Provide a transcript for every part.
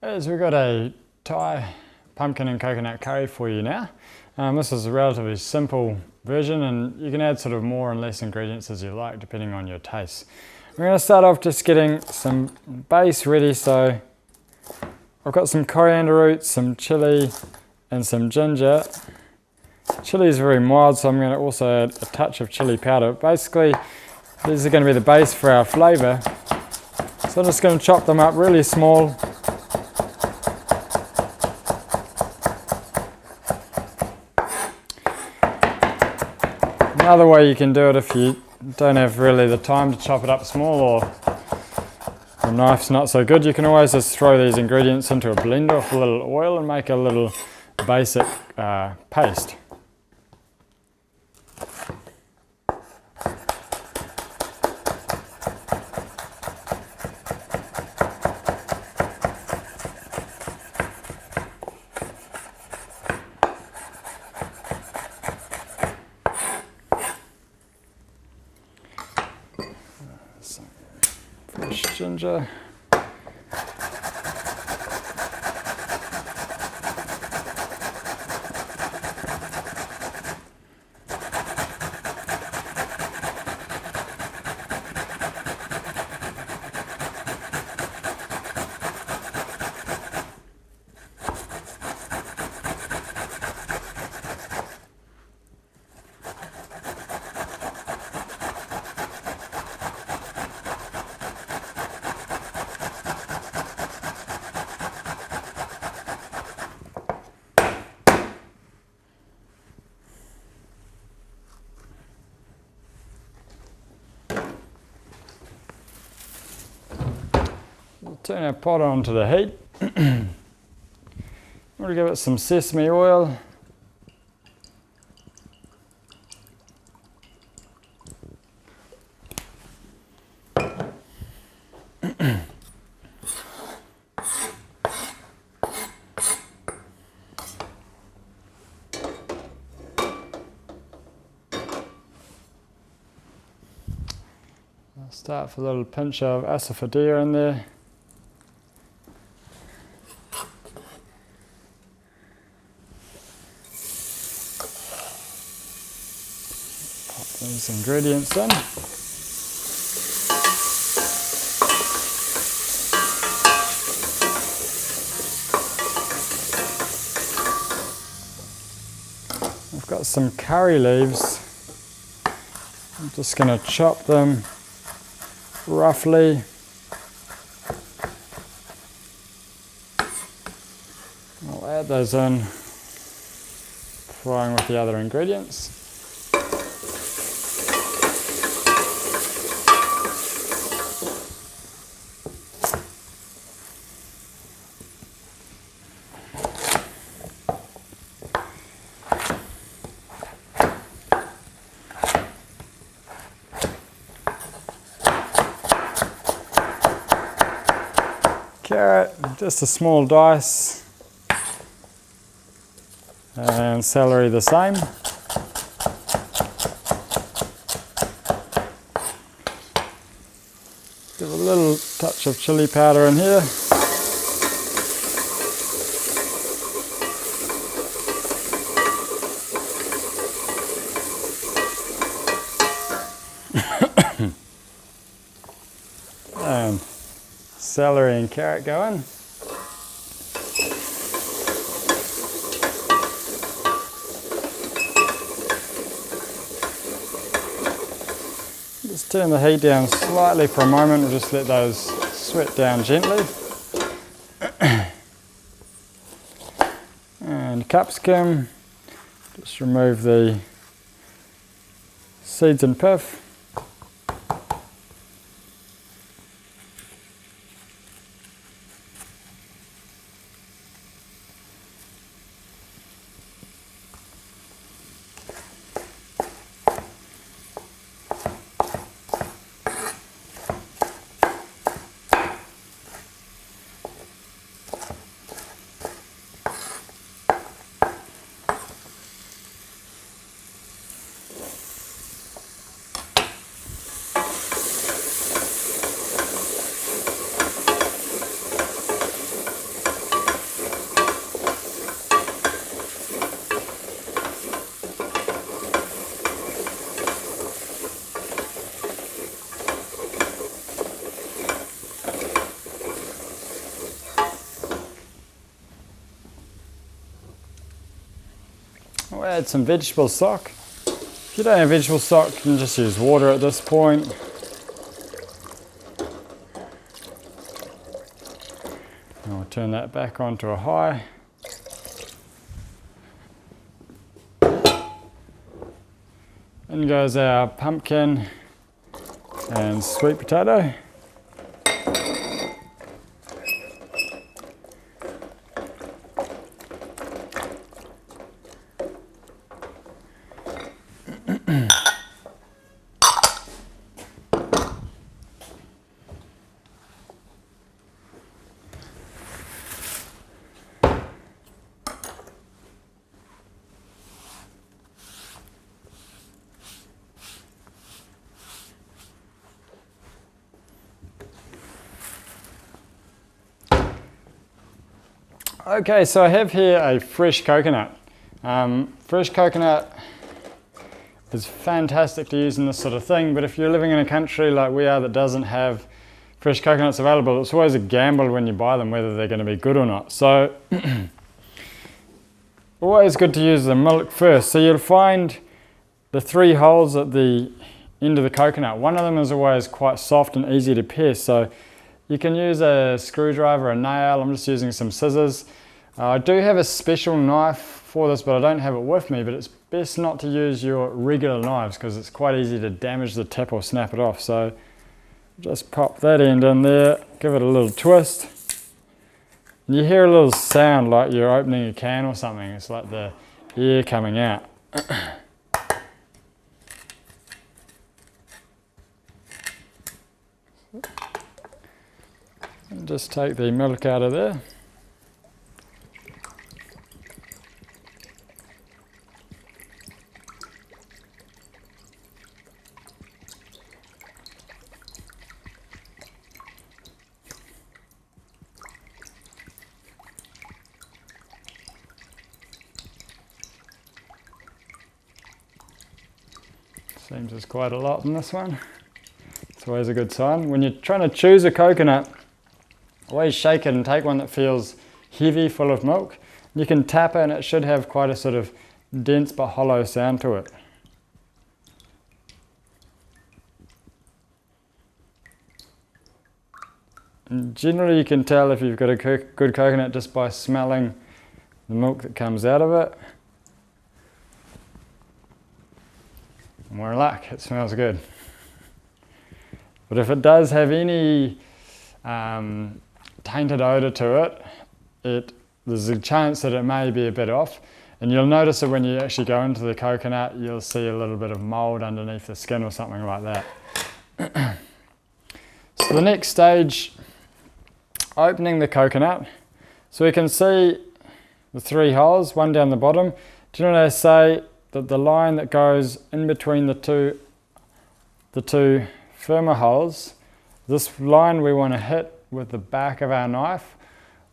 As we've got a Thai pumpkin and coconut curry for you now. This is a relatively simple version, and you can add sort of more and less ingredients as you like depending on your taste. We're going to start off just getting some base ready. So I've got some coriander roots, some chili and some ginger. Chili is very mild, so I'm going to also add a touch of chili powder. Basically, these are going to be the base for our flavour. So I'm just going to chop them up really small. Another way you can do it if you don't have really the time to chop it up small, or the knife's not so good, you can always just throw these ingredients into a blender with a little oil and make a little basic paste. Fresh ginger. We'll turn our pot on to the heat. We'll give it some sesame oil. I'll start with a little pinch of asafoetida in there. These ingredients in. I've got some curry leaves. I'm just going to chop them roughly. I'll add those in, frying with the other ingredients. Carrot, just a small dice, and celery the same. Give a little touch of chili powder in here. And celery and carrot go in. Just turn the heat down slightly for a moment. We'll just let those sweat down gently. And capsicum, just remove the seeds and pith. add some vegetable stock. If you don't have vegetable stock, you can just use water at this point. I'll turn that back onto a high. In goes our pumpkin and sweet potato. Okay, so I have here a fresh coconut. Fresh coconut is fantastic to use in this sort of thing, but if you're living in a country like we are that doesn't have fresh coconuts available, it's always a gamble when you buy them whether they're going to be good or not. So always good to use the milk first. So you'll find the 3 holes at the end of the coconut. One of them is always quite soft and easy to pierce, so you can use a screwdriver, a nail. I'm just using some scissors. I do have a special knife for this, but I don't have it with me, but it's best not to use your regular knives because it's quite easy to damage the tip or snap it off. So just pop that end in there, give it a little twist. And you hear a little sound like you're opening a can or something. It's like the air coming out. And just take the milk out of there. Seems there's quite a lot in this one. It's always a good sign. When you're trying to choose a coconut, always shake it and take one that feels heavy, full of milk. You can tap it and it should have quite a sort of dense but hollow sound to it. And generally you can tell if you've got a good coconut just by smelling the milk that comes out of it. And we're in luck, it smells good. But if it does have any tainted odour to it, there's a chance that it may be a bit off. And you'll notice that when you actually go into the coconut, you'll see a little bit of mould underneath the skin or something like that. So the next stage, opening the coconut. So we can see the 3 holes, one down the bottom. Do you know what I say? That the line that goes in between the two firmer holes, this line we want to hit with the back of our knife,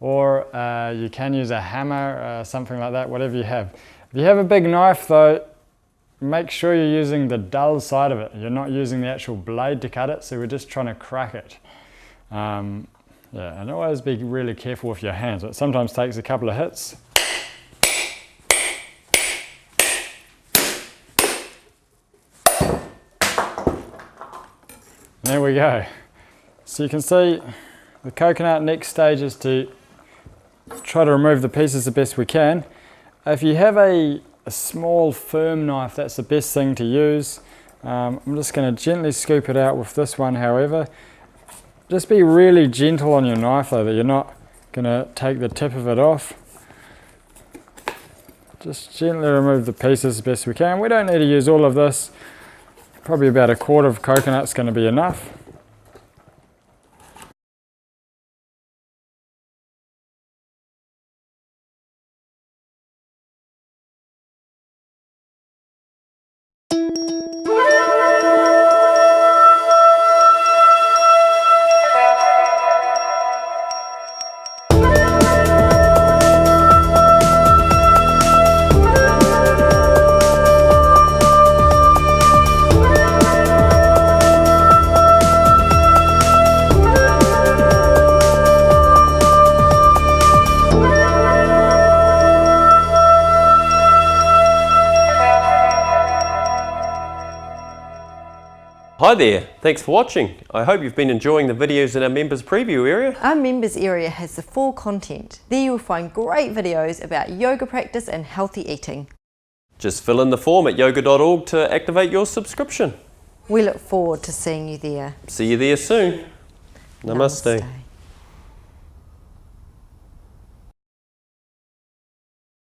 or you can use a hammer, something like that, whatever you have. If you have a big knife though, make sure you're using the dull side of it. You're not using the actual blade to cut it, so we're just trying to crack it. Yeah, and always be really careful with your hands. It sometimes takes a couple of hits. There we go. So you can see the coconut. Next stage is to try to remove the pieces the best we can. If you have a small firm knife, that's the best thing to use. I'm just going to gently scoop it out with this one, however. Just be really gentle on your knife though, that you're not going to take the tip of it off. Just gently remove the pieces the best we can. We don't need to use all of this. Probably about a quarter of coconut's going to be enough. Hi there, thanks for watching. I hope you've been enjoying the videos in our members preview area. Our members area has the full content. There you'll find great videos about yoga practice and healthy eating. Just fill in the form at yoga.org to activate your subscription. We look forward to seeing you there. See you there soon. Namaste. Namaste.